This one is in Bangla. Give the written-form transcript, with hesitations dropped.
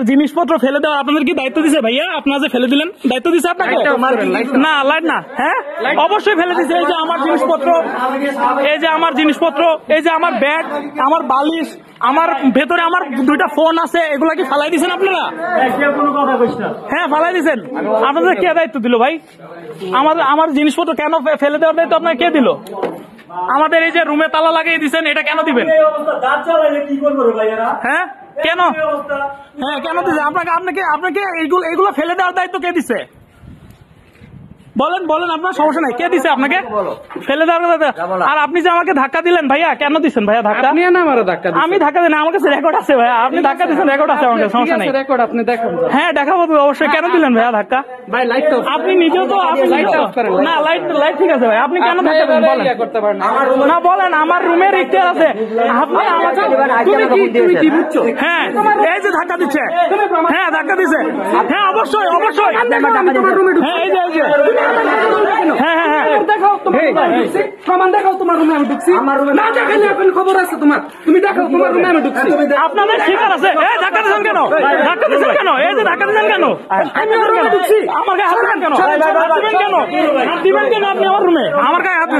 জিনিসপত্র ফেলে দেওয়া আপনাদের কি দায়িত্ব দিছে ভাইয়া? আপনারা যে ফেলে দিলেন দায়িত্ব দিছে আপনাকে? না, লাইট না। হ্যাঁ, অবশ্যই ফেলে দিছে। এই যে আমার জিনিসপত্র, এই যে আমার জিনিসপত্র, এই যে আমার ব্যাগ, আমার বালিশ, আমার ভেতরে আমার দুইটা ফোন আছে, এগুলা কি ফালাই দিচ্ছেন আপনারা? হ্যাঁ, ফালাই দিচ্ছেন। আপনাদের কে দায়িত্ব দিল ভাই? আমার জিনিসপত্র কেন ফেলে দেওয়ার দায়িত্ব আপনার কে দিল? আমাদের এই যে রুমে তালা লাগিয়ে দিচ্ছেন, এটা কেন দিবেন? হ্যাঁ, কেন? হ্যাঁ, কেন দিচ্ছে? আপনাকে এইগুলো ফেলে দেওয়ার দায়িত্ব কে দিচ্ছে? বলেন আপনার সমস্যা নাই, কে দিছে আপনাকে ফেলে দেওয়ার কথা? আর আপনি যে আমাকে ধাক্কা দিলেন ভাইয়া, কেন দিচ্ছেন ভাইয়া ধাক্কা? আমি ধাক্কা দিন, আমার কাছে রেকর্ড আছে ভাইয়া। আপনি ধাক্কা দিচ্ছেন, রেকর্ড আছে আমার কাছে, সমস্যা নাই। হ্যাঁ, দেখাবো তো অবশ্যই। কেন দিলেন ভাইয়া ধাক্কা? আপনি নিজেও তো না, লাইট ঠিক আছে ভাই, আপনি কেন ধাক্কা দিলেন বলেন না? বলেন, আমার রুমের ইখতিয়ার আছে। আপনি হ্যাঁ, এই যে ধাক্কা দিচ্ছে, হ্যাঁ ধাক্কা দিচ্ছে, হ্যাঁ অবশ্যই হ্যাঁ, এই যে হ্যাঁ হ্যাঁ হ্যাঁ, প্রমাণ দেখাও তোমার রুমে আমি ঢুকছি। না দেখাইলে এখন খবর আছে তোমার, তুমি দেখাও তোমার রুমে আমি ঢুকছি। আপনাদের শিকার আছে। এই ধাক্কা দিচ্ছেন কেন? ধাক্কা দিচ্ছেন কেন? এই যে ধাক্কা দিচ্ছেন কেন? আমি রুমে ঢুকছি, আমার গায়ে হাত দিবেন কেন? হাত দিবেন কেন? আপনি আমার রুমে আমার গায়ে হাত